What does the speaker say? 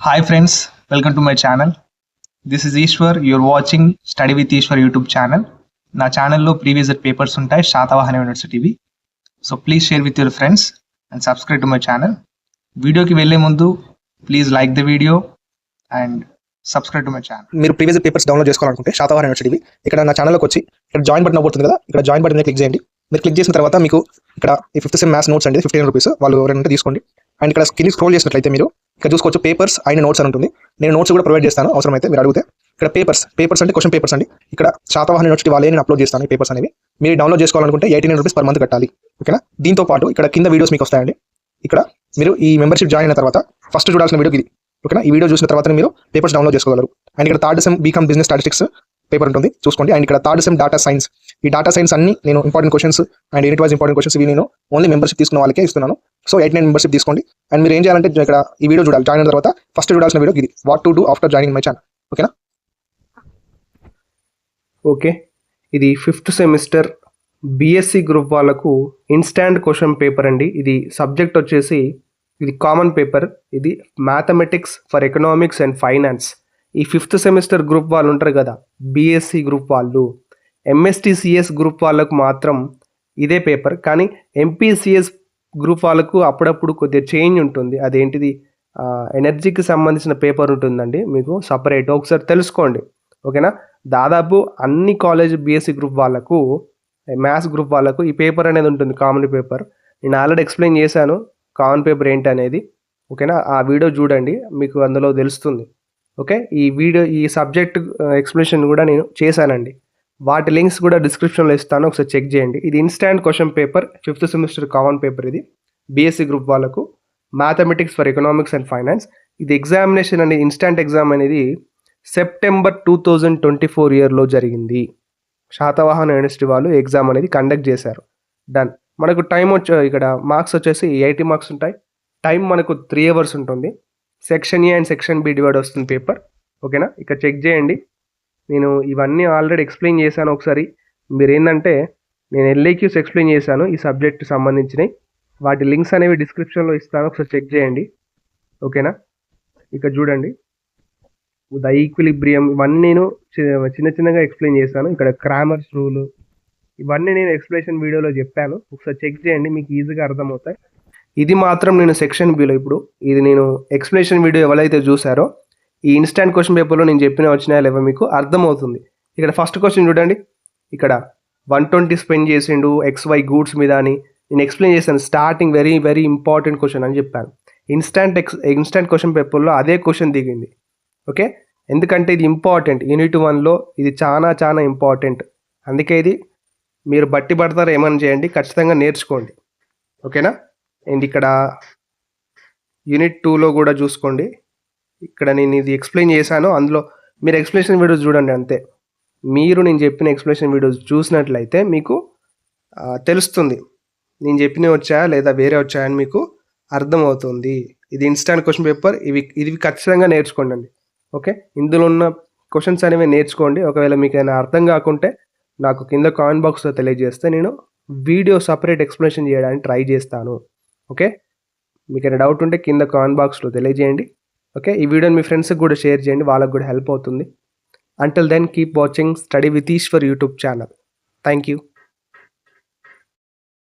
Hi friends, welcome to my channel. This is Ishwar. You're watching Study with Ishwar YouTube channel. నా ఛానల్లో previous papers ఉంటాయి శాతవాహన యూనివర్సిటీవి. So please share with your friends and subscribe to my channel. వీడియోకి వెళ్ళే ముందు please like the video and subscribe to my channel. మీరు previous papers download చేసుకోవాలనుకుంటే శాతవాహన యూనివర్సిటీవి ఇక్కడ నా ఛానల్లోకి వచ్చి ఇక్కడ జాయిన్ బటన్ అవుతుంది కదా, ఇక్కడ జాయిన్ బటన్ క్లిక్ చేయండి. మీరు క్లిక్ చేసిన తర్వాత మీకు ఇక్కడ ఈ 5th సెమ్ మ్యాథ్స్ నోట్స్ అండి 15 రూపీస్ వాళ్ళు ఎవరైనా తీసుకోండి. అండ్ ఇక్కడ కింద స్క్రోల్ చేసినట్లయితే మీరు ఇక్కడ చూసుకోవచ్చు పేపర్స్ అండ్ నోట్స్ అని ఉంటుంది. నేను నోట్స్ కూడా ప్రొవైడ్ చేస్తాను అవసరమైతే మీరు అడిగితే. ఇక్కడ పేపర్స్ అంటే క్వశ్చన్ పేపర్స్ అండి. ఇక్కడ శాతవాహన యూనివర్సిటీ వాళ్ళే నేను అప్లోడ్ చేస్తాను ఈ పేపర్స్ అనేవి. మీరు డౌన్లోడ్ చేసుకోవాలనుకుంటే 89 రూపీస్ పర్ మంత్ కట్టాలి. ఓకేనా? దీంతో పాటు ఇక్కడ కింద వీడియోస్ మీకు వస్తాయండి. ఇక్కడ మీరు ఈ మెంబర్షిప్ జాయిన్ అయిన తర్వాత ఫస్ట్ చూడాల్సిన వీడియో ఇది. ఓకేనా? ఈ వీడియో చూసిన తర్వాత మీరు పేపర్స్ డౌన్లోడ్ చేసుకోగలరు. అండ్ ఇక్కడ 3rd sem BCom business statistics paper ఉంటుంది చూసుకోండి. అండ్ ఇక్కడ 3rd సెమ్ డాటా సైన్స్, ఈ డాటా సైన్స్ అన్ని నేను important questions and unit wise important questions ఇవి నేను ఓన్లీ మెంబర్షిప్ తీసుకున్న వాళ్ళకే ఇస్తున్నాను. సో 89 మెంబర్షిప్ తీసుకోండి. అండ్ మీరు ఏం చేయాలంటే ఇక్కడ ఈ వీడియో చూడాలి. జాయిన్ అయిన తర్వాత ఫస్ట్ చూడాల్సిన వీడియో ఇది, what to do after joining my channel. ఓకేనా? ఓకే, ఇది 5th సెమిస్టర్ బీఎస్సీ గ్రూప్ వాళ్ళకు ఇన్స్టాంట్ క్వశ్చన్ పేపర్ అండి. ఇది సబ్జెక్ట్ వచ్చేసి ఇది కామన్ పేపర్. ఇది mathematics for economics and finance. ఈ 5th సెమిస్టర్ గ్రూప్ వాళ్ళు ఉంటారు కదా, బీఎస్సీ గ్రూప్ వాళ్ళు, ఎంఎస్టీసీఎస్ గ్రూప్ వాళ్ళకు మాత్రం ఇదే పేపర్. కానీ ఎంపీసీఎస్ గ్రూప్ వాళ్ళకు అప్పుడప్పుడు కొద్దిగా చేంజ్ ఉంటుంది. అదేంటిది ఎనర్జీకి సంబంధించిన పేపర్ ఉంటుందండి మీకు సపరేట్, ఒకసారి తెలుసుకోండి. ఓకేనా? దాదాపు అన్ని కాలేజ్ బీఎస్సీ గ్రూప్ వాళ్ళకు, మ్యాథ్స్ గ్రూప్ వాళ్ళకు ఈ పేపర్ అనేది ఉంటుంది, కామన్ పేపర్. నేను ఆల్రెడీ ఎక్స్ప్లెయిన్ చేశాను కామన్ పేపర్ ఏంటి అనేది. ఓకేనా? ఆ వీడియో చూడండి, మీకు అందులో తెలుస్తుంది. ఓకే, ఈ సబ్జెక్ట్ ఎక్స్ప్లెనేషన్ కూడా నేను చేశానండి. వాటి లింక్స్ కూడా డిస్క్రిప్షన్లో ఇస్తాను, ఒకసారి చెక్ చేయండి. ఇది instant question paper 5th semester common paper. ఇది బీఎస్సీ గ్రూప్ వాళ్ళకు mathematics for economics and finance. ఇది ఎగ్జామినేషన్ అనేది ఇన్స్టాంట్ ఎగ్జామ్ అనేది సెప్టెంబర్ 2024 ఇయర్లో జరిగింది. శాతవాహన యూనివర్సిటీ వాళ్ళు ఎగ్జామ్ అనేది కండక్ట్ చేశారు. డన్. మనకు టైం ఇక్కడ మార్క్స్ వచ్చేసి 80 మార్క్స్ ఉంటాయి. టైం మనకు 3 అవర్స్ ఉంటుంది. Section A and section B divide వస్తుంది పేపర్. ఓకేనా? ఇక్కడ చెక్ చేయండి. నేను ఇవన్నీ ఆల్రెడీ ఎక్స్ప్లెయిన్ చేశాను. ఒకసారి మీరు ఏంటంటే నేను ఎల్ఏక్యూస్ ఎక్స్ప్లెయిన్ చేశాను ఈ సబ్జెక్ట్ సంబంధించినవి. వాటి లింక్స్ అనేవి డిస్క్రిప్షన్లో ఇస్తాను, ఒకసారి చెక్ చేయండి. ఓకేనా? ఇక్కడ చూడండి, ద ఈక్విలిబ్రియం, ఇవన్నీ నేను చిన్నగా ఎక్స్ప్లెయిన్ చేశాను. ఇక్కడ క్రామర్స్ రూల్, ఇవన్నీ నేను ఎక్స్ప్లెనేషన్ వీడియోలో చెప్పాను, ఒకసారి చెక్ చేయండి, మీకు ఈజీగా అర్థమవుతాయి. ఇది మాత్రం నేను సెక్షన్ బిలో, ఇప్పుడు ఇది నేను ఎక్స్ప్లెనేషన్ వీడియో ఎవరైతే చూసారో ఈ ఇన్స్టాంట్ క్వశ్చన్ పేపర్లో నేను చెప్పిన వచ్చినాయో లేవో మీకు అర్థమవుతుంది. ఇక్కడ ఫస్ట్ క్వశ్చన్ చూడండి, ఇక్కడ 120 స్పెండ్ చేసిండు XY గూడ్స్ మీద అని నేను ఎక్స్ప్లెయిన్ చేశాను. Starting very very important question అని చెప్పాను. ఇన్స్టాంట్ క్వశ్చన్ పేపర్లో అదే క్వశ్చన్ దిగింది. ఓకే, ఎందుకంటే ఇది ఇంపార్టెంట్. యూనిట్ 1లో ఇది చాలా ఇంపార్టెంట్. అందుకే ఇది మీరు బట్టి పడతారు ఏమని చేయండి, ఖచ్చితంగా నేర్చుకోండి. ఓకేనా? అండ్ ఇక్కడ యూనిట్ 2లో కూడా చూసుకోండి. ఇక్కడ నేను ఇది ఎక్స్ప్లెయిన్ చేశాను, అందులో మీరు ఎక్స్ప్లెనేషన్ వీడియోస్ చూడండి. అంతే, మీరు నేను చెప్పిన ఎక్స్ప్లెనేషన్ వీడియోస్ చూసినట్లయితే మీకు తెలుస్తుంది నేను చెప్పినవి వచ్చాయా లేదా వేరే వచ్చాయని మీకు అర్థమవుతుంది. ఇది ఇన్స్టాంట్ క్వశ్చన్ పేపర్, ఇవి ఖచ్చితంగా నేర్చుకోండి అండి. ఓకే, ఇందులో ఉన్న క్వశ్చన్స్ అనేవి నేర్చుకోండి. ఒకవేళ మీకు ఏమైనా అర్థం కాకుంటే నాకు కింద కామెంట్ బాక్స్లో తెలియజేస్తే నేను వీడియో సపరేట్ ఎక్స్ప్లెనేషన్ చేయడానికి ట్రై చేస్తాను. ఓకే, మీకు ఏమైనా డౌట్ ఉంటే కింద కామెంట్ బాక్స్లో తెలియజేయండి. ఓకే, ఈ వీడియోని మీ ఫ్రెండ్స్కి కూడా షేర్ చేయండి, వాళ్ళకు కూడా హెల్ప్ అవుతుంది. Until then keep watching study with Eshwar YouTube channel. Thank you.